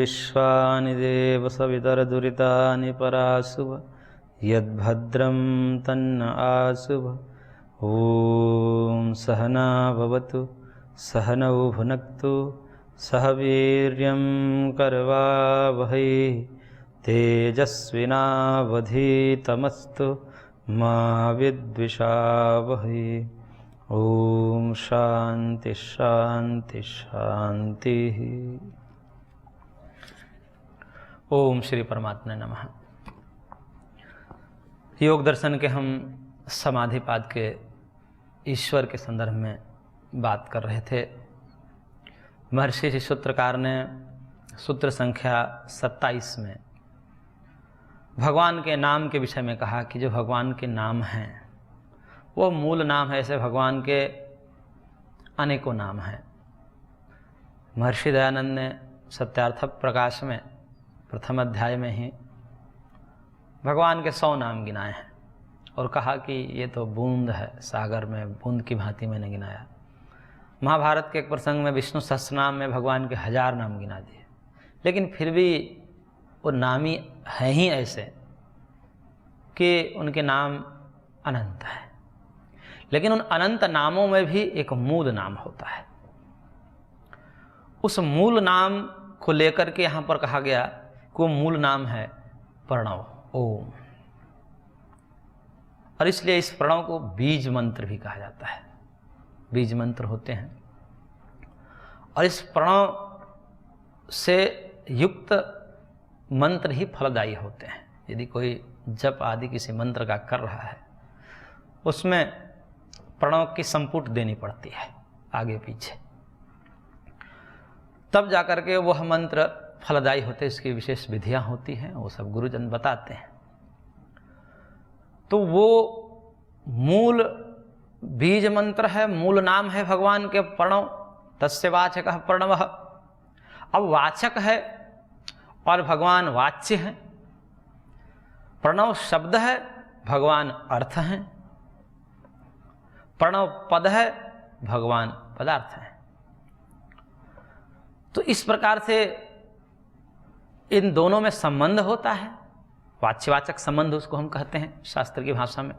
विश्वानि देव सवितरदुरितानि पराशुभ यद्भद्रं तन्न आशुभ। ॐ सहना भवतु सहनौ भुनक्तु सह वीर्यं करवावहै तेजस्विनावधीतमस्तु मा विद्विषावहै। ओम शांति शांति शांति। ओम श्री परमात्मा नमः। योग दर्शन के हम समाधिपाद के ईश्वर के संदर्भ में बात कर रहे थे। महर्षि सूत्रकार ने सूत्र संख्या 27 में भगवान के नाम के विषय में कहा कि जो भगवान के नाम हैं वो मूल नाम है। ऐसे भगवान के अनेकों नाम हैं। महर्षि दयानंद ने सत्यार्थ प्रकाश में प्रथम अध्याय में ही भगवान के 100 नाम गिनाए हैं और कहा कि ये तो बूंद है, सागर में बूंद की भांति मैंने गिनाया। महाभारत के एक प्रसंग में विष्णु सहस्रनाम में भगवान के 1000 नाम गिना दिए, लेकिन फिर भी वो नामी हैं ही ऐसे कि उनके नाम अनंत है। लेकिन उन अनंत नामों में भी एक मूल नाम होता है। उस मूल नाम को लेकर के यहाँ पर कहा गया कि वो मूल नाम है प्रणव, ओम। और इसलिए इस प्रणव को बीज मंत्र भी कहा जाता है। बीज मंत्र होते हैं और इस प्रणव से युक्त मंत्र ही फलदायी होते हैं। यदि कोई जप आदि किसी मंत्र का कर रहा है उसमें प्रणव की संपुट देनी पड़ती है आगे पीछे, तब जाकर के वह मंत्र फलदायी होते। इसकी विशेष विधियां होती हैं, वो सब गुरुजन बताते हैं। तो वो मूल बीज मंत्र है, मूल नाम है भगवान के प्रणव। तस्य वाचकः प्रणवः। अब वाचक है और भगवान वाच्य है। प्रणव शब्द है, भगवान अर्थ हैं। प्रणव पद है, भगवान पदार्थ है। तो इस प्रकार से इन दोनों में संबंध होता है। वाच्यवाचक संबंध उसको हम कहते हैं शास्त्र की भाषा में।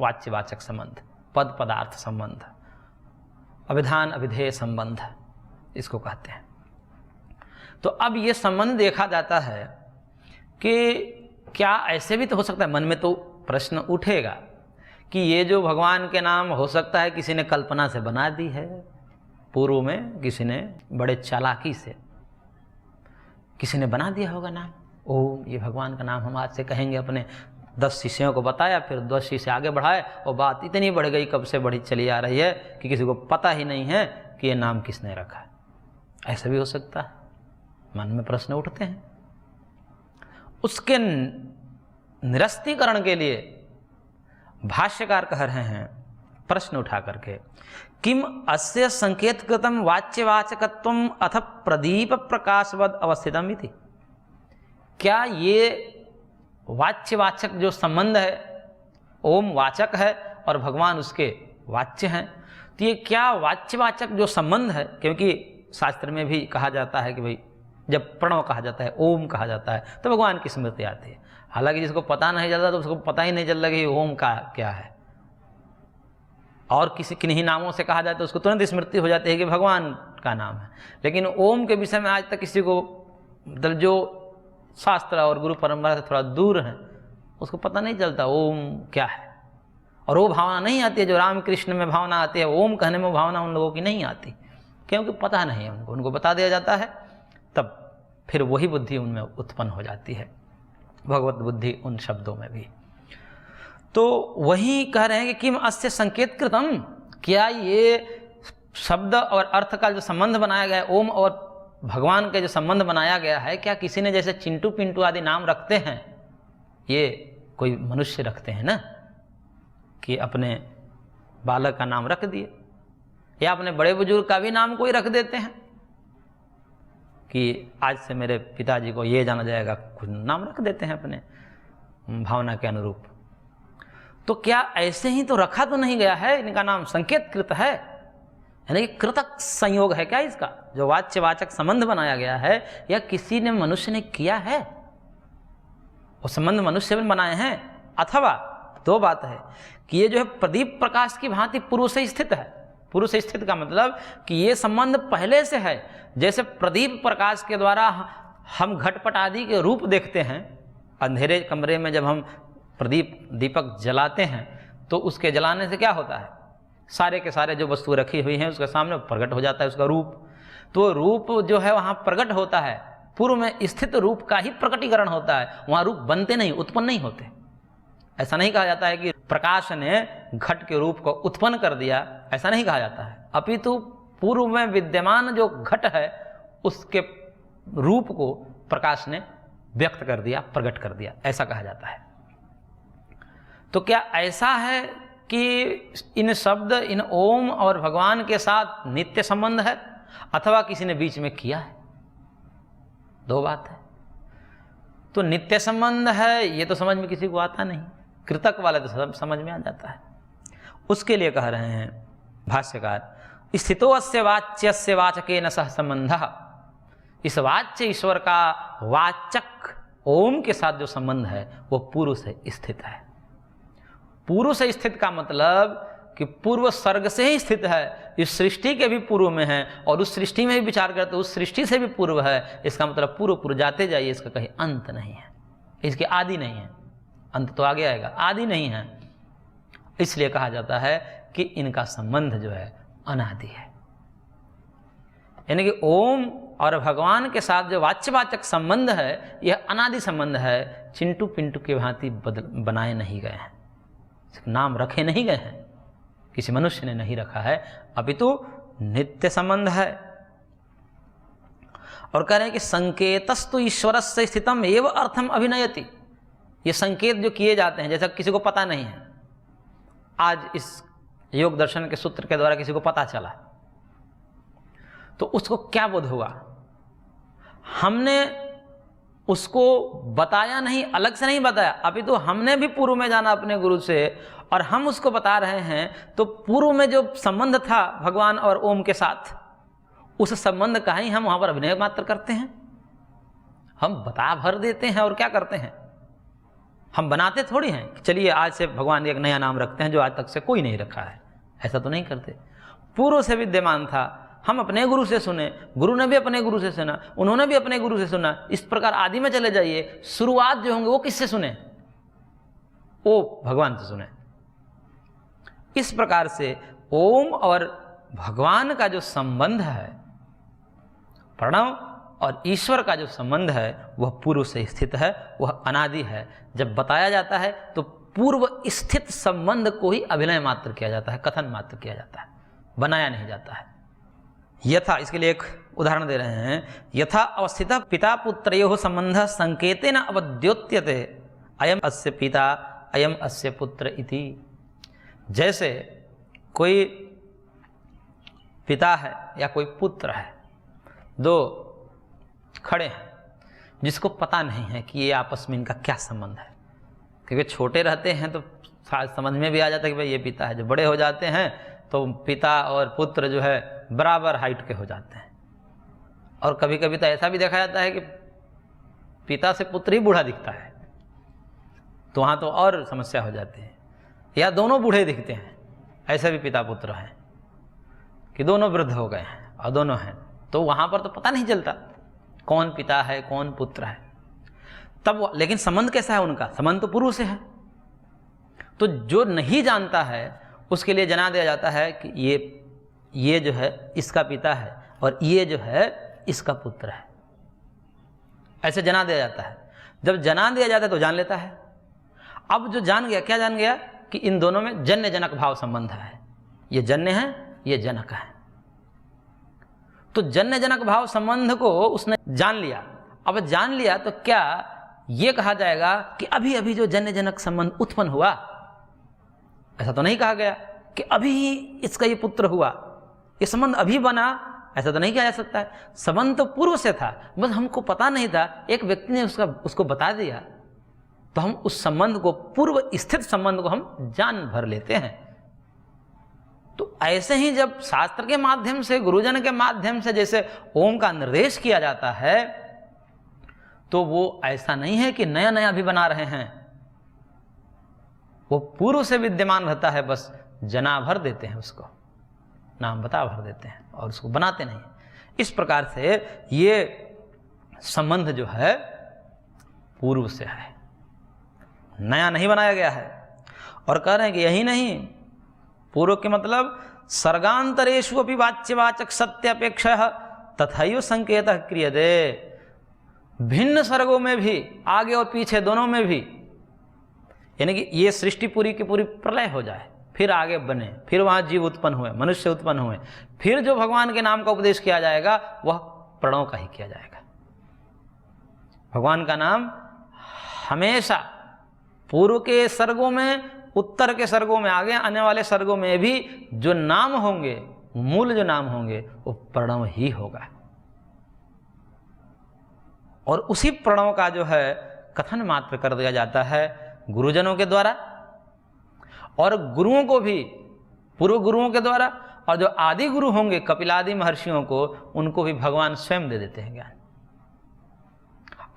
वाच्यवाचक संबंध, पद पदार्थ संबंध, अभिधान अभिधेय संबंध इसको कहते हैं। तो अब ये संबंध देखा जाता है कि क्या ऐसे भी तो हो सकता है। मन में तो प्रश्न उठेगा कि ये जो भगवान के नाम हो सकता है किसी ने कल्पना से बना दी है, पूर्व में किसी ने बड़े चालाकी से किसी ने बना दिया होगा नाम। ओम, ये भगवान का नाम हम आज से कहेंगे। अपने 10 शिष्यों को बताया, फिर 10 शिष्य आगे बढ़ाए और बात इतनी बढ़ गई, कब से बढ़ी चली आ रही है कि किसी को पता ही नहीं है कि ये नाम किसने रखा है। ऐसा भी हो सकता है, मन में प्रश्न उठते हैं। उसके निरस्तीकरण के लिए भाष्यकार कह रहे हैं प्रश्न उठा करके, किम अस्य संकेतकृतम वाच्यवाचकत्वम अथ प्रदीप प्रकाशवद अवस्थितम इति। क्या ये वाच्यवाचक जो संबंध है, ओम वाचक है और भगवान उसके वाच्य हैं, तो ये क्या वाच्यवाचक जो संबंध है, क्योंकि शास्त्र में भी कहा जाता है कि भाई जब प्रणव कहा जाता है, ओम कहा जाता है, तो भगवान की स्मृति आती है। हालांकि जिसको पता नहीं चलता तो उसको पता ही नहीं चल रहा कि ओम का क्या है। और किसी किन्हीं नामों से कहा जाए तो उसको तुरंत स्मृति हो जाती है कि भगवान का नाम है। लेकिन ओम के विषय में आज तक किसी को, मतलब जो शास्त्र और गुरु परंपरा से थोड़ा दूर है, उसको पता नहीं चलता ओम क्या है। और वो भावना नहीं आती है जो रामकृष्ण में भावना आती है। ओम कहने में भावना उन लोगों की नहीं आती, क्योंकि पता नहीं है उनको। उनको बता दिया जाता है, तब फिर वही बुद्धि उनमें उत्पन्न हो जाती है, भगवत बुद्धि उन शब्दों में भी। तो वही कह रहे हैं कि किम अस्य संकेत कृतम, क्या ये शब्द और अर्थ का जो संबंध बनाया गया है, ओम और भगवान के जो संबंध बनाया गया है, क्या किसी ने जैसे चिंटू पिंटू आदि नाम रखते हैं, ये कोई मनुष्य रखते हैं ना, कि अपने बालक का नाम रख दिए, या अपने बड़े बुजुर्ग का भी नाम कोई रख देते हैं कि आज से मेरे पिताजी को ये जाना जाएगा, कुछ नाम रख देते हैं अपने भावना के अनुरूप। तो क्या ऐसे ही तो रखा तो नहीं गया है, इनका नाम संकेतकृत है। यानी कि कृतक संयोग है क्या इसका? जो वाच्यवाचक संबंध बनाया गया है या किसी ने, मनुष्य ने किया है? वो संबंध मनुष्य ने बनाए हैं, अथवा दो बात है कि ये जो है प्रदीप प्रकाश की भांति पूर्व से स्थित है। पूर्व से स्थित का मतलब कि ये संबंध पहले से है। जैसे प्रदीप प्रकाश के द्वारा हम घटपट आदि के रूप देखते हैं, अंधेरे कमरे में जब हम प्रदीप दीपक जलाते हैं तो उसके जलाने से क्या होता है, सारे के सारे जो वस्तु रखी हुई हैं उसके सामने प्रकट हो जाता है उसका रूप। तो रूप जो है वहाँ प्रकट होता है, पूर्व में स्थित रूप का ही प्रकटीकरण होता है, वहाँ रूप बनते नहीं, उत्पन्न नहीं होते। ऐसा नहीं कहा जाता है कि प्रकाश ने घट के रूप को उत्पन्न कर दिया, ऐसा नहीं कहा जाता है। अपितु पूर्व में विद्यमान जो घट है उसके रूप को प्रकाश ने व्यक्त कर दिया, प्रकट कर दिया, ऐसा कहा जाता है। तो क्या ऐसा है कि इन शब्द, इन ओम और भगवान के साथ नित्य संबंध है, अथवा किसी ने बीच में किया है? दो बात है। तो नित्य संबंध है ये तो समझ में किसी को आता नहीं, कृतक वाला तो सब समझ में आ जाता है। उसके लिए कह रहे हैं भाष्यकार, स्थितो अस्य वाच्यस्य वाचकेन सह संबंधः। इस वाच्य ईश्वर का वाचक ओम के साथ जो संबंध है वो पूर्व से स्थित है। पूर्व से स्थित का मतलब कि पूर्व सर्ग से ही स्थित है, इस सृष्टि के भी पूर्व में है, और उस सृष्टि में भी विचार करते तो उस सृष्टि से भी पूर्व है। इसका मतलब पूर्व पूर्व जाते जाइए, इसका कहीं अंत नहीं है, इसकी आदि नहीं है। अंत तो आगे आएगा, आदि नहीं है। इसलिए कहा जाता है कि इनका संबंध जो है अनादि है। यानी कि ओम और भगवान के साथ जो वाच्यवाचक संबंध है यह अनादि संबंध है, चिंटू पिंटू की भांति बनाए नहीं गए हैं, नाम रखे नहीं गए हैं, किसी मनुष्य ने नहीं रखा है, अपितु नित्य संबंध है। और कह रहे हैं कि संकेतस्तु ईश्वरस्य स्थितम एव अर्थम अभिनयति। ये संकेत जो किए जाते हैं, जैसा किसी को पता नहीं है, आज इस योग दर्शन के सूत्र के द्वारा किसी को पता चला तो उसको क्या बोध हुआ? हमने उसको बताया नहीं, अलग से नहीं बताया, अभी तो हमने भी पूर्व में जाना अपने गुरु से और हम उसको बता रहे हैं। तो पूर्व में जो संबंध था भगवान और ओम के साथ, उस संबंध का ही हम वहां पर अभिनय मात्र करते हैं, हम बता भर देते हैं। और क्या करते हैं, हम बनाते थोड़ी हैं कि चलिए आज से भगवान एक नया नाम रखते हैं जो आज तक से कोई नहीं रखा है, ऐसा तो नहीं करते। पूर्व से विद्यमान था, हम अपने गुरु से सुने, गुरु ने भी अपने गुरु से सुना, उन्होंने भी अपने गुरु से सुना। इस प्रकार आदि में चले जाइए, शुरुआत जो होंगे वो किससे सुने? वो भगवान से सुने। इस प्रकार से ओम और भगवान का जो संबंध है, प्रणव और ईश्वर का जो संबंध है वह पूर्व से स्थित है, वह अनादि है। जब बताया जाता है तो पूर्व स्थित संबंध को ही अभिनय मात्र किया जाता है, कथन मात्र किया जाता है, बनाया नहीं जाता है। यथा, इसके लिए एक उदाहरण दे रहे हैं, यथा अवस्थित पिता पुत्रयोः संबंधः संकेतेन अवद्योत्यते अयम अस्य पिता अयम अस्य पुत्र इति। जैसे कोई पिता है या कोई पुत्र है, दो खड़े हैं जिसको पता नहीं है कि ये आपस में इनका क्या संबंध है, क्योंकि छोटे रहते हैं तो समझ में भी आ जाता है कि भाई ये पिता है। जो बड़े हो जाते हैं तो पिता और पुत्र जो है बराबर हाइट के हो जाते हैं। और कभी कभी तो ऐसा भी देखा जाता है कि पिता से पुत्र ही बूढ़ा दिखता है, तो वहाँ तो और समस्या हो जाती है। या दोनों बूढ़े दिखते हैं, ऐसे भी पिता पुत्र हैं कि दोनों वृद्ध हो गए हैं और दोनों हैं, तो वहाँ पर तो पता नहीं चलता कौन पिता है कौन पुत्र है। तब लेकिन संबंध कैसा है उनका? संबंध तो पूर्व से है। तो जो नहीं जानता है उसके लिए जना दिया जाता है कि ये जो है इसका पिता है और ये जो है इसका पुत्र है, ऐसे जना दिया जाता है। जब जना दिया जाता है तो जान लेता है। अब जो जान गया, क्या जान गया? कि इन दोनों में जन्य जनक भाव संबंध है, ये जन्य है ये जनक है। तो जन्य जनक भाव संबंध को उसने जान लिया। अब जान लिया तो क्या ये कहा जाएगा कि अभी अभी जो जन्य जनक संबंध उत्पन्न हुआ? ऐसा तो नहीं कहा गया कि अभी ही इसका ये पुत्र हुआ, ये संबंध अभी बना, ऐसा तो नहीं कहा जा सकता है। संबंध तो पूर्व से था, बस हमको पता नहीं था, एक व्यक्ति ने उसको बता दिया, तो हम उस संबंध को, पूर्व स्थित संबंध को हम जान भर लेते हैं। तो ऐसे ही जब शास्त्र के माध्यम से, गुरुजन के माध्यम से जैसे ओम का निर्देश किया जाता है, तो वो ऐसा नहीं है कि नया नया भी बना रहे हैं, वो पूर्व से विद्यमान रहता है, बस जना भर देते हैं, उसको नाम बता भर देते हैं और उसको बनाते नहीं। इस प्रकार से ये संबंध जो है पूर्व से है, नया नहीं बनाया गया है। और कह रहे हैं कि यही नहीं, पूर्व के मतलब सर्गांतरेषु अपि वाच्यवाचक सत्यापेक्षः तथैव संकेतः क्रियते। भिन्न सर्गों में भी, आगे और पीछे दोनों में भी, यानी कि ये सृष्टि पूरी की पूरी प्रलय हो जाए, फिर आगे बने, फिर वहाँ जीव उत्पन्न हुए, मनुष्य उत्पन्न हुए, फिर जो भगवान के नाम का उपदेश किया जाएगा वह प्रणव का ही किया जाएगा। भगवान का नाम हमेशा पूर्व के सर्गों में, उत्तर के सर्गों में, आगे आने वाले सर्गों में भी जो नाम होंगे, मूल जो नाम होंगे, वो प्रणव ही होगा। और उसी प्रणव का जो है कथन मात्र कर दिया जाता है गुरुजनों के द्वारा, और गुरुओं को भी पूर्व गुरुओं के द्वारा, और जो आदि गुरु होंगे कपिलादि महर्षियों को, उनको भी भगवान स्वयं दे देते हैं ज्ञान।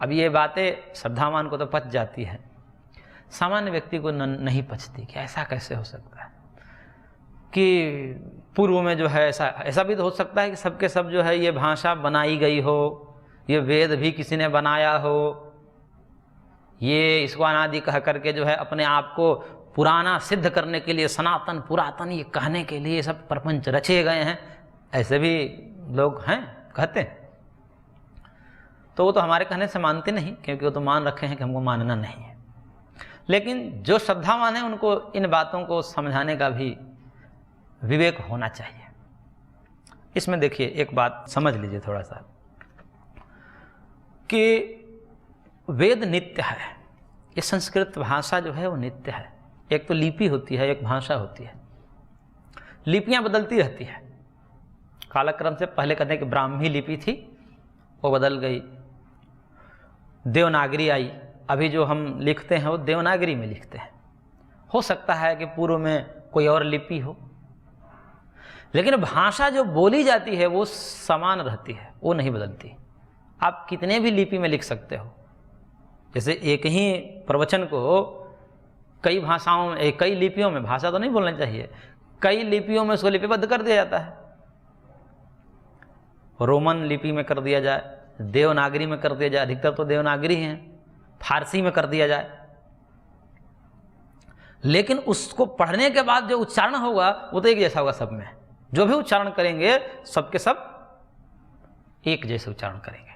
अब ये बातें श्रद्धावान को तो पच जाती है, सामान्य व्यक्ति को नहीं पचती कि ऐसा कैसे हो सकता है कि पूर्व में जो है ऐसा भी तो हो सकता है कि सबके सब जो है ये भाषा बनाई गई हो, ये वेद भी किसी ने बनाया हो, ये इसको अनादि कह करके जो है अपने आप को पुराना सिद्ध करने के लिए, सनातन पुरातन ये कहने के लिए सब प्रपंच रचे गए हैं, ऐसे भी लोग हैं, कहते हैं। तो वो तो हमारे कहने से मानते नहीं, क्योंकि वो तो मान रखे हैं कि हमको मानना नहीं है। लेकिन जो श्रद्धावान है उनको इन बातों को समझाने का भी विवेक होना चाहिए। इसमें देखिए एक बात समझ लीजिए थोड़ा सा, कि वेद नित्य है, ये संस्कृत भाषा जो है वो नित्य है। एक तो लिपि होती है, एक भाषा होती है। लिपियां बदलती रहती है कालक्रम से। पहले कहते हैं कि ब्राह्मी लिपि थी, वो बदल गई, देवनागरी आई, अभी जो हम लिखते हैं वो देवनागरी में लिखते हैं। हो सकता है कि पूर्व में कोई और लिपि हो, लेकिन भाषा जो बोली जाती है वो समान रहती है, वो नहीं बदलती। आप कितने भी लिपि में लिख सकते हो, जैसे एक ही प्रवचन को कई भाषाओं में, कई लिपियों में, भाषा तो नहीं बोलना चाहिए, कई लिपियों में उसको लिपिबद्ध कर दिया जाता है। रोमन लिपि में कर दिया जाए, देवनागरी में कर दिया जाए, अधिकतर तो देवनागरी हैं, फारसी में कर दिया जाए, लेकिन उसको पढ़ने के बाद जो उच्चारण होगा वो तो एक जैसा होगा सब में। जो भी उच्चारण करेंगे सबके सब एक जैसे उच्चारण करेंगे।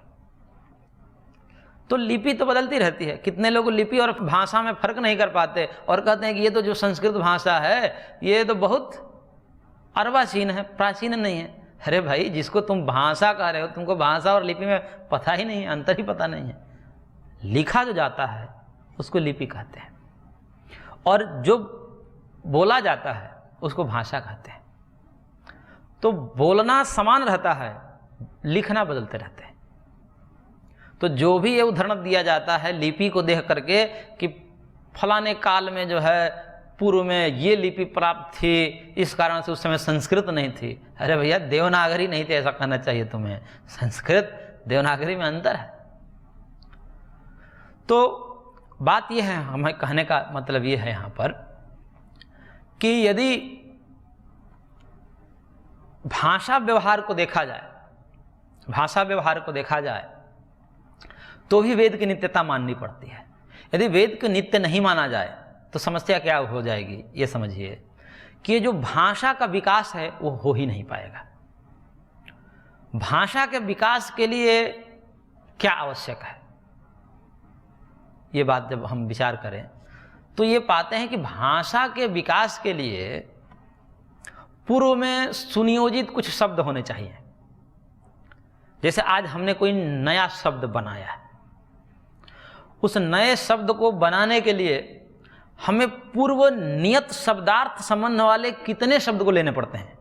तो लिपि तो बदलती रहती है। कितने लोग लिपि और भाषा में फर्क नहीं कर पाते और कहते हैं कि ये तो जो संस्कृत भाषा है ये तो बहुत अर्वाचीन है, प्राचीन नहीं है। अरे भाई, जिसको तुम भाषा कह रहे हो, तुमको भाषा और लिपि में पता ही नहीं है, अंतर ही पता नहीं है। लिखा जो जाता है उसको लिपि कहते हैं, और जो बोला जाता है उसको भाषा कहते हैं। तो बोलना समान रहता है, लिखना बदलते रहते हैं। तो जो भी ये उदाहरण दिया जाता है लिपि को देख करके कि फलाने काल में जो है पूर्व में ये लिपि प्राप्त थी, इस कारण से उस समय संस्कृत नहीं थी। अरे भैया, देवनागरी नहीं थी ऐसा कहना चाहिए तुम्हें। संस्कृत देवनागरी में अंतर है। तो बात यह है, हमें कहने का मतलब ये है यहाँ पर कि यदि भाषा व्यवहार को देखा जाए, भाषा व्यवहार को देखा जाए तो भी वेद की नित्यता माननी पड़ती है। यदि वेद को नित्य नहीं माना जाए तो समस्या क्या हो जाएगी, ये समझिए कि ये जो भाषा का विकास है वो हो ही नहीं पाएगा। भाषा के विकास के लिए क्या आवश्यक है, ये बात जब हम विचार करें तो ये पाते हैं कि भाषा के विकास के लिए पूर्व में सुनियोजित कुछ शब्द होने चाहिए। जैसे आज हमने कोई नया शब्द बनाया है, उस नए शब्द को बनाने के लिए हमें पूर्व नियत शब्दार्थ संबंध वाले कितने शब्द को लेने पड़ते हैं।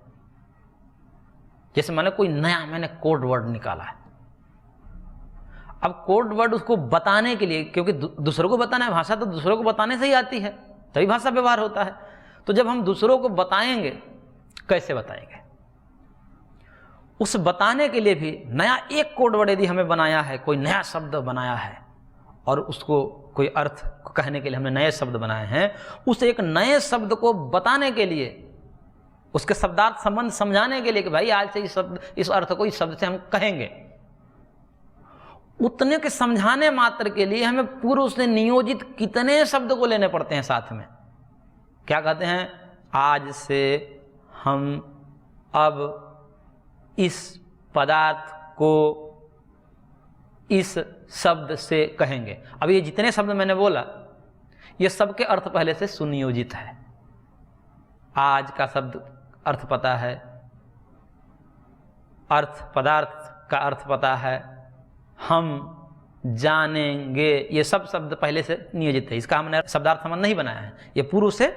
जैसे मैंने कोई नया कोड वर्ड निकाला है, अब कोड वर्ड उसको बताने के लिए, क्योंकि दूसरों को बताना है, भाषा तो दूसरों को बताने से ही आती है, तभी भाषा व्यवहार होता है। तो जब हम दूसरों को बताएंगे कैसे बताएंगे? उस बताने के लिए भी नया एक कोड वर्ड यदि हमें बनाया है, कोई नया शब्द बनाया है और उसको कोई अर्थ को कहने के लिए हमने नए शब्द बनाए हैं, उस एक नए शब्द को बताने के लिए, उसके शब्दार्थ संबंध समझाने के लिए कि भाई आज से इस शब्द, इस अर्थ को इस शब्द से हम कहेंगे, उतने के समझाने मात्र के लिए हमें पूर्व से नियोजित कितने शब्द को लेने पड़ते हैं साथ में। क्या कहते हैं? आज से हम अब इस पदार्थ को इस शब्द से कहेंगे। अब ये जितने शब्द मैंने बोला, ये सबके अर्थ पहले से सुनियोजित है। आज का शब्द अर्थ पता है, अर्थ पदार्थ का अर्थ पता है, हम जानेंगे, ये सब शब्द पहले से नियोजित है। इसका हमने शब्दार्थ संबंध नहीं बनाया है, ये पूर्व से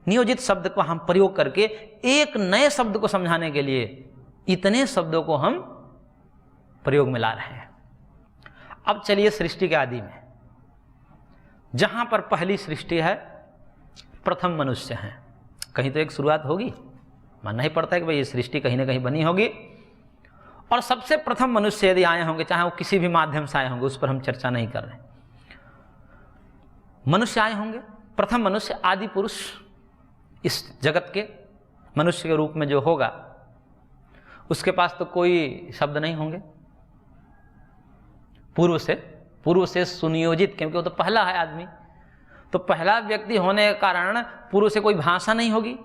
नियोजित शब्द को हम प्रयोग करके एक नए शब्द को समझाने के लिए इतने शब्दों को हम प्रयोग में ला रहे हैं। अब चलिए सृष्टि के आदि में, जहां पर पहली सृष्टि है, प्रथम मनुष्य हैं, कहीं तो एक शुरुआत होगी, मानना ही पड़ता है कि भाई ये सृष्टि कहीं ना कहीं बनी होगी। और सबसे प्रथम मनुष्य यदि आए होंगे, चाहे वो किसी भी माध्यम से आए होंगे, उस पर हम चर्चा नहीं कर रहे, मनुष्य आए होंगे। प्रथम मनुष्य आदि पुरुष इस जगत के मनुष्य के रूप में जो होगा, उसके पास तो कोई शब्द नहीं होंगे, पूर्व से सुनियोजित, क्योंकि वो तो पहला है आदमी, तो पहला व्यक्ति होने के कारण पूर्व से कोई भाषा नहीं होगी।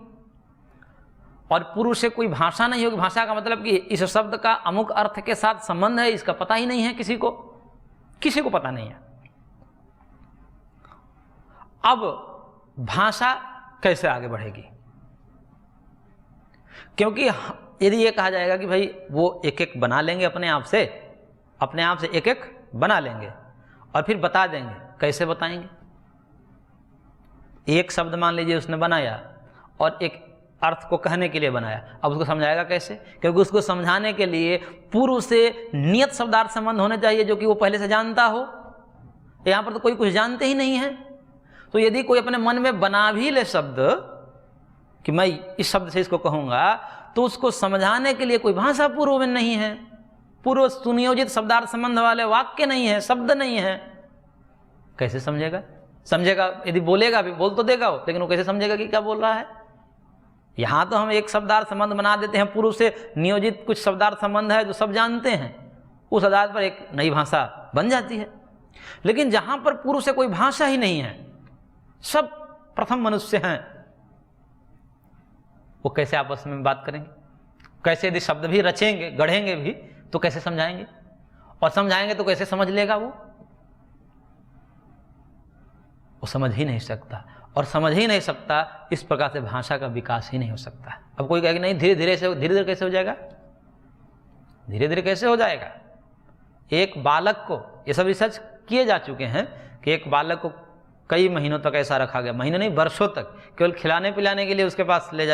और पूर्व से कोई भाषा नहीं होगी, भाषा का मतलब कि इस शब्द का अमुक अर्थ के साथ संबंध है, इसका पता ही नहीं है किसी को पता नहीं है। अब भाषा कैसे आगे बढ़ेगी? क्योंकि यदि ये कहा जाएगा कि भाई वो एक एक बना लेंगे अपने आप से एक एक बना लेंगे और फिर बता देंगे, कैसे बताएंगे? एक शब्द मान लीजिए उसने बनाया और एक अर्थ को कहने के लिए बनाया, अब उसको समझाएगा कैसे? क्योंकि उसको समझाने के लिए पूर्व से नियत शब्दार्थ संबंध होने चाहिए, जो कि वो पहले से जानता हो। यहाँ पर तो कोई कुछ जानते ही नहीं है। तो यदि कोई अपने मन में बना भी ले शब्द कि मैं इस शब्द से इसको कहूँगा, तो उसको समझाने के लिए कोई भाषा पूर्व में नहीं है, पूर्व सुनियोजित शब्दार्थ संबंध वाले वाक्य नहीं है, शब्द नहीं है, कैसे समझेगा? यदि बोलेगा भी, बोल तो देगा वो, लेकिन वो कैसे समझेगा कि क्या बोल रहा है? यहाँ तो हम एक शब्दार्थ संबंध बना देते हैं, पूर्व से नियोजित कुछ शब्दार्थ संबंध है जो सब जानते हैं, उस आधार पर एक नई भाषा बन जाती है। लेकिन जहाँ पर पूर्व से कोई भाषा ही नहीं है, सब प्रथम मनुष्य हैं, वो कैसे आपस में बात करेंगे? कैसे यदि शब्द भी रचेंगे, गढ़ेंगे भी, तो कैसे समझाएंगे? और समझाएंगे तो कैसे समझ लेगा वो समझ ही नहीं सकता, और समझ ही नहीं सकता, इस प्रकार से भाषा का विकास ही नहीं हो सकता। अब कोई कहेगा नहीं, धीरे धीरे कैसे हो जाएगा? धीरे धीरे कैसे हो जाएगा? एक बालक को, ये सब रिसर्च किए जा चुके हैं कि एक बालक को कई महीनों तक ऐसा रखा गया, महीनों नहीं वर्षों तक, केवल खिलाने पिलाने के लिए उसके पास ले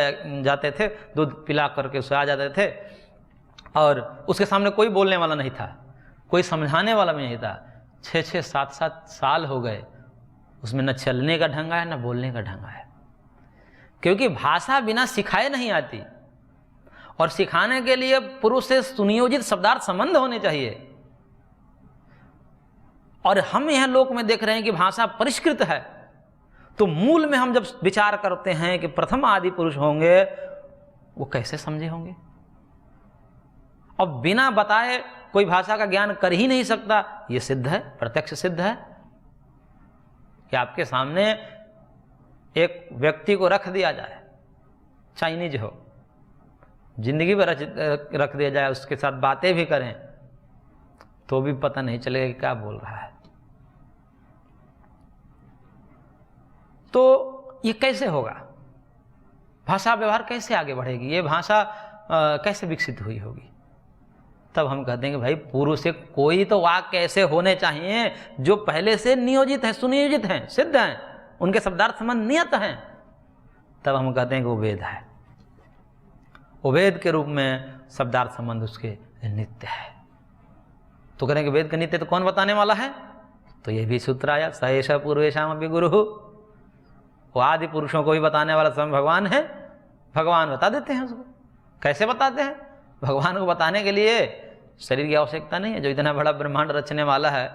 जाते थे, दूध पिला करके उसे आ जाते थे, और उसके सामने कोई बोलने वाला नहीं था, कोई समझाने वाला भी नहीं था। 6-6, 7-7 साल हो गए, उसमें न चलने का ढंग है न बोलने का ढंग है, क्योंकि भाषा बिना सिखाए नहीं आती, और सिखाने के लिए पूर्व से सुनियोजित शब्दार्थ संबंध होने चाहिए। और हम यह लोक में देख रहे हैं कि भाषा परिष्कृत है, तो मूल में हम जब विचार करते हैं कि प्रथम आदि पुरुष होंगे, वो कैसे समझे होंगे? अब बिना बताए कोई भाषा का ज्ञान कर ही नहीं सकता, ये सिद्ध है, प्रत्यक्ष सिद्ध है कि आपके सामने एक व्यक्ति को रख दिया जाए, चाइनीज हो, जिंदगी भर रख दिया जाए, उसके साथ बातें भी करें तो भी पता नहीं चलेगा कि क्या बोल रहा है। तो ये कैसे होगा? भाषा व्यवहार कैसे आगे बढ़ेगी? ये भाषा कैसे विकसित हुई होगी? तब हम कहते हैं कि भाई पूर्व से कोई तो वाक्य ऐसे होने चाहिए जो पहले से नियोजित हैं, सुनियोजित हैं, सिद्ध हैं, उनके शब्दार्थ संबंध नियत हैं। तब हम कहते हैं कि वो वेद है, वो वेद के रूप में शब्दार्थ संबंध उसके नित्य है। तो करेंगे वेद का नित्य तो कौन बताने वाला है? तो ये भी सूत्र आया, स एष पूर्वेषाम अपि गुरुः, वो आदि पुरुषों को भी बताने वाला स्वयं भगवान है। भगवान बता देते हैं उसको। कैसे बताते हैं? भगवान को बताने के लिए शरीर की आवश्यकता नहीं है। जो इतना बड़ा ब्रह्मांड रचने वाला है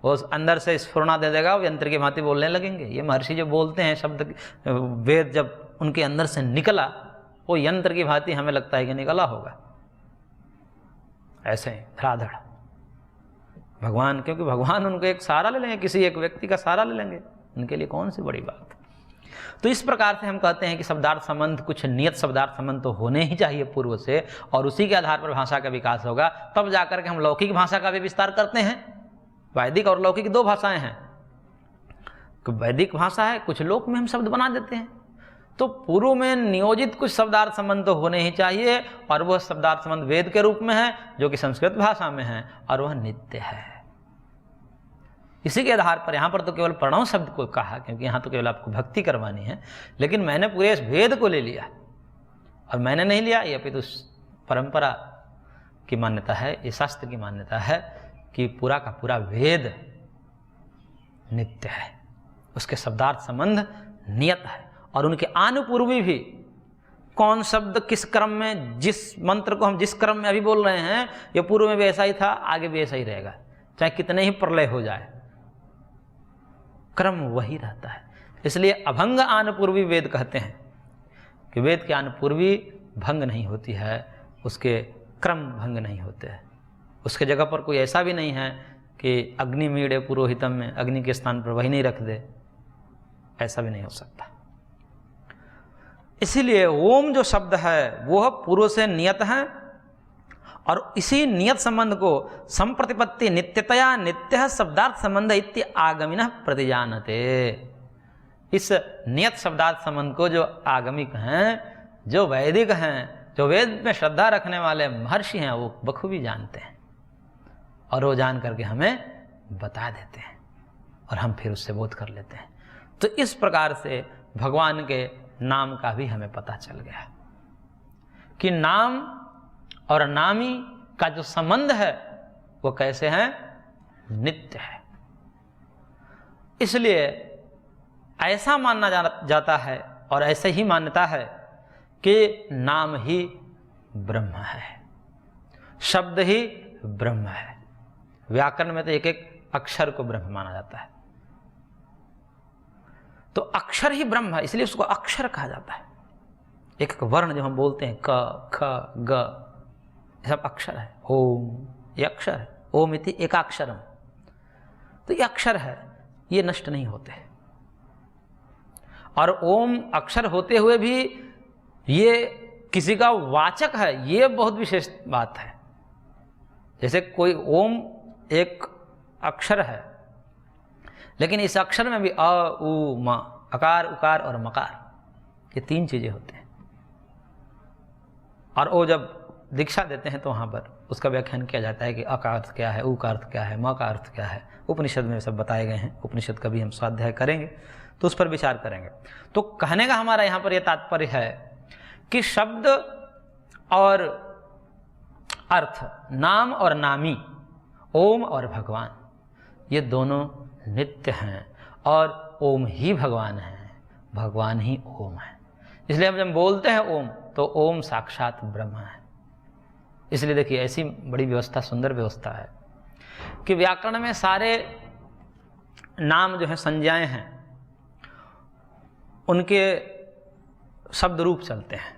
वो अंदर से स्फुरना दे देगा, वो यंत्र की भांति बोलने लगेंगे। ये महर्षि जो बोलते हैं शब्द, वेद जब उनके अंदर से निकला वो यंत्र की भांति हमें लगता है कि निकला होगा। ऐसे ही धड़ाधड़ भगवान, क्योंकि भगवान उनको एक सहारा ले लेंगे, किसी एक व्यक्ति का सहारा ले लेंगे, उनके लिए कौन सी बड़ी बात। तो इस प्रकार से हम कहते हैं कि शब्दार्थ संबंध, कुछ नियत शब्दार्थ संबंध तो होने ही चाहिए पूर्व से, और उसी के आधार पर भाषा का विकास होगा। तब जाकर के हम लौकिक भाषा का भी विस्तार करते हैं। वैदिक और लौकिक दो भाषाएं हैं। वैदिक भाषा है, कुछ लोक में हम शब्द बना देते हैं। तो पूर्व में नियोजित कुछ शब्दार्थ संबंध तो होने ही चाहिए, और वह शब्दार्थ संबंध वेद के रूप में है जो कि संस्कृत भाषा में है, और वह नित्य है। इसी के आधार पर यहाँ पर तो केवल प्रणव शब्द को कहा, क्योंकि यहाँ तो केवल आपको भक्ति करवानी है, लेकिन मैंने पूरे इस वेद को ले लिया। और मैंने नहीं लिया, ये अपितु परंपरा की मान्यता है, ये शास्त्र की मान्यता है कि पूरा का पूरा वेद नित्य है, उसके शब्दार्थ संबंध नियत है, और उनके आनुपूर्वी भी कौन शब्द किस क्रम में, जिस मंत्र को हम जिस क्रम में अभी बोल रहे हैं, ये पूर्व में भी ऐसा ही था, आगे भी ऐसा ही रहेगा, चाहे कितने ही प्रलय हो जाए, क्रम वही रहता है। इसलिए अभंग आनुपूर्वी वेद कहते हैं कि वेद के आनुपूर्वी भंग नहीं होती है, उसके क्रम भंग नहीं होते हैं। उसके जगह पर कोई ऐसा भी नहीं है कि अग्नि मीड़े पुरोहितम में अग्नि के स्थान पर वही नहीं रख दे, ऐसा भी नहीं हो सकता। इसीलिए ओम जो शब्द है वह पूर्व से नियत है, और इसी नियत संबंध को संप्रतिपत्ति नित्यतया नित्य शब्दार्थ संबंध इत्य आगमिनः प्रतिजानते। इस नियत शब्दार्थ संबंध को जो आगमिक हैं, जो वैदिक हैं, जो वेद में श्रद्धा रखने वाले महर्षि हैं, वो बखूबी जानते हैं, और वो जान करके हमें बता देते हैं, और हम फिर उससे बोध कर लेते हैं। तो इस प्रकार से भगवान के नाम का भी हमें पता चल गया कि नाम और नामी का जो संबंध है वो कैसे है, नित्य है। इसलिए ऐसा मानना जाता है, और ऐसे ही मान्यता है कि नाम ही ब्रह्म है, शब्द ही ब्रह्म है। व्याकरण में तो एक एक अक्षर को ब्रह्म माना जाता है, तो अक्षर ही ब्रह्म है, इसलिए उसको अक्षर कहा जाता है। एक एक वर्ण जो हम बोलते हैं, क ख ग, सब अक्षर है। ओम ये अक्षर है, ओम इति एकाक्षरम, तो ये अक्षर है, ये नष्ट नहीं होते। और ओम अक्षर होते हुए भी ये किसी का वाचक है, ये बहुत विशेष बात है। जैसे कोई ओम एक अक्षर है, लेकिन इस अक्षर में भी अ उ म, अकार उकार और मकार, ये तीन चीजें होते हैं। और वो जब दीक्षा देते हैं तो वहाँ पर उसका व्याख्यान किया जाता है कि अ का अर्थ क्या है, उ का अर्थ क्या है, म का अर्थ क्या है। उपनिषद में सब बताए गए हैं। उपनिषद का भी हम स्वाध्याय करेंगे तो उस पर विचार करेंगे। तो कहने का हमारा यहाँ पर यह तात्पर्य है कि शब्द और अर्थ, नाम और नामी, ओम और भगवान, ये दोनों नित्य हैं, और ओम ही भगवान है, भगवान ही ओम है। इसलिए हम जब बोलते हैं ओम, तो ओम साक्षात ब्रह्म है। इसलिए देखिए ऐसी बड़ी व्यवस्था, सुंदर व्यवस्था है कि व्याकरण में सारे नाम जो हैं, संज्ञाएं हैं, उनके शब्द रूप चलते हैं।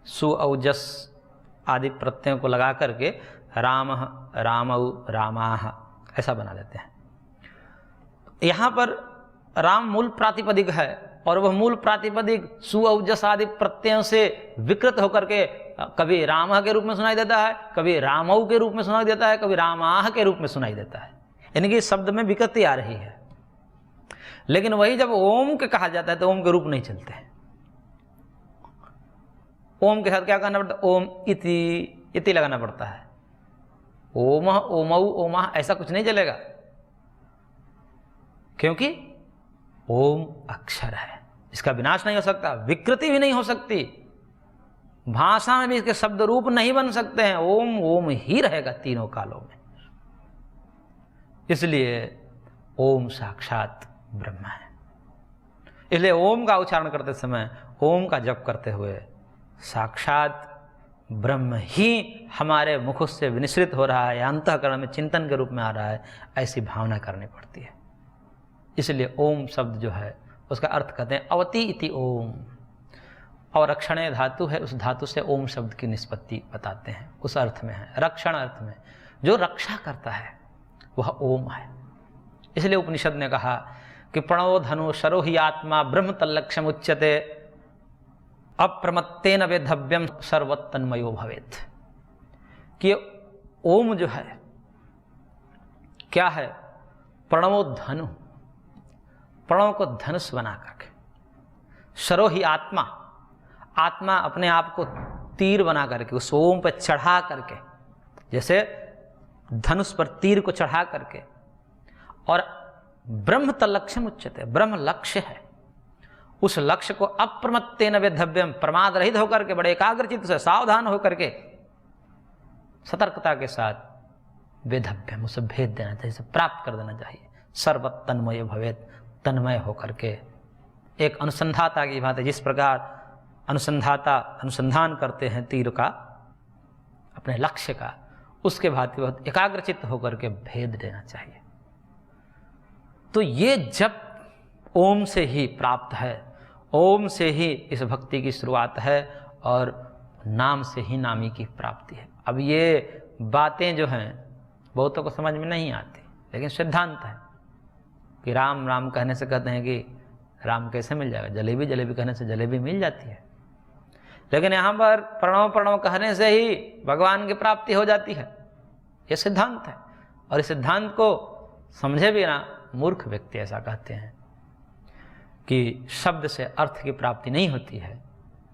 सु औ जस आदि प्रत्ययों को लगा करके रामः, रामौ, रामाः ऐसा बना देते हैं। यहाँ पर राम मूल प्रातिपदिक है, और वह मूल प्रातिपदिक सु औ जस आदि प्रत्ययों से विकृत होकर के कभी रामः के रूप में सुनाई देता है, कभी रामौ के रूप में सुनाई देता है, कभी रामाः के रूप में सुनाई देता है। यानी कि शब्द में विकृति आ रही है। लेकिन वही जब ओम के कहा जाता है तो ओम के रूप नहीं चलते हैं। ओम के साथ क्या करना पड़ता है? ओम इति लगाना पड़ता है। ओमः, ओमौ, ओमः ऐसा कुछ नहीं चलेगा, क्योंकि ओम अक्षर है, इसका विनाश नहीं हो सकता, विकृति भी नहीं हो सकती, भाषा में भी इसके शब्द रूप नहीं बन सकते हैं। ओम ओम ही रहेगा तीनों कालों में। इसलिए ओम साक्षात ब्रह्म है। इसलिए ओम का उच्चारण करते समय ओम का जप करते हुए साक्षात ब्रह्म ही हमारे मुख से विनिश्रित हो रहा है या अंतःकरण में चिंतन के रूप में आ रहा है, ऐसी भावना करनी पड़ती है। इसलिए ओम शब्द जो है उसका अर्थ कहते हैं अवति इति ओम, और रक्षणे धातु है, उस धातु से ओम शब्द की निष्पत्ति बताते हैं, उस अर्थ में है, रक्षण अर्थ में, जो रक्षा करता है वह ओम है। इसलिए उपनिषद ने कहा कि प्रणो धनु शरो ही आत्मा ब्रह्म तल्लक्ष्यम उच्यते अप्रमत्तेन वेधव्यम सर्वतन्मयो भवेत्। कि ओम जो है क्या है? प्रणवो धनु, प्रणव को धनुष बना करके, शरो ही आत्मा, आत्मा अपने आप को तीर बना करके उस ओम पर चढ़ा करके, जैसे धनुष पर तीर को चढ़ा करके, और ब्रह्म तल्लक्ष्यम उच्यते, ब्रह्म लक्ष्य है, उस लक्ष्य को अप्रमत्तेन वेधव्यम, प्रमाद रहित होकर के, बड़े एकाग्रचित्त से, सावधान होकर के, सतर्कता के साथ वेधव्यम, उसे भेद देना चाहिए, उसे प्राप्त कर देना चाहिए। सर्वत तन्मय भवेत्, तन्मय होकर के, एक अनुसंधाता की बात है, जिस प्रकार अनुसंधाता अनुसंधान करते हैं तीर का, अपने लक्ष्य का, उसके भांति बहुत एकाग्रचित्त होकर के भेद देना चाहिए। तो ये जब ओम से ही प्राप्त है, ओम से ही इस भक्ति की शुरुआत है, और नाम से ही नामी की प्राप्ति है। अब ये बातें जो हैं बहुतों को समझ में नहीं आती, लेकिन सिद्धांत है कि राम राम कहने से कहते हैं कि राम कैसे मिल जाएगा, जलेबी जलेबी कहने से जलेबी मिल जाती है, लेकिन यहाँ पर प्रणव प्रणव कहने से ही भगवान की प्राप्ति हो जाती है। ये सिद्धांत है, और इस सिद्धांत को समझे भी ना मूर्ख व्यक्ति ऐसा कहते हैं कि शब्द से अर्थ की प्राप्ति नहीं होती है,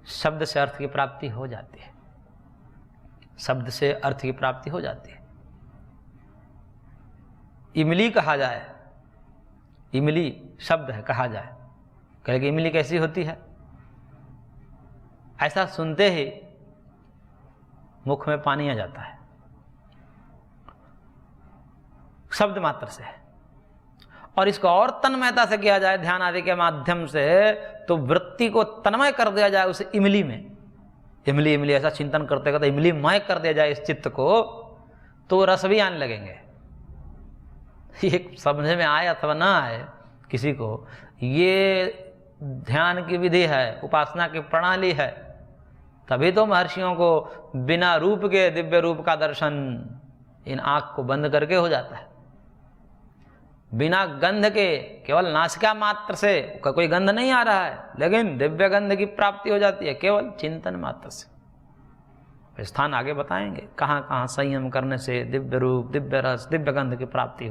शब्द से अर्थ की प्राप्ति हो जाती है, शब्द से अर्थ की प्राप्ति हो जाती है। इमली कहा जाए, इमली शब्द है, कहा जाए, कहेगा इमली कैसी होती है, ऐसा सुनते ही मुख में पानी आ जाता है, शब्द मात्र से है। और इसको और तन्मयता से किया जाए ध्यान आदि के माध्यम से, तो वृत्ति को तन्मय कर दिया जाए उस इमली में, इमली इमली ऐसा चिंतन करते करते इमली मय कर दिया जाए इस चित्त को, तो रस भी आने लगेंगे। ये समझ में आए अथवा ना आए किसी को, ये ध्यान की विधि है, उपासना की प्रणाली है। तभी तो महर्षियों को बिना रूप के दिव्य रूप का दर्शन इन आँख को बंद करके हो जाता है, बिना गंध के, केवल नासिका मात्र से, कोई गंध नहीं आ रहा है, लेकिन दिव्य गंध की प्राप्ति हो जाती है केवल चिंतन मात्र से। स्थान आगे बताएंगे कहाँ कहाँ संयम करने से दिव्य रूप, दिव्य रस, दिव्य गंध की प्राप्ति हो।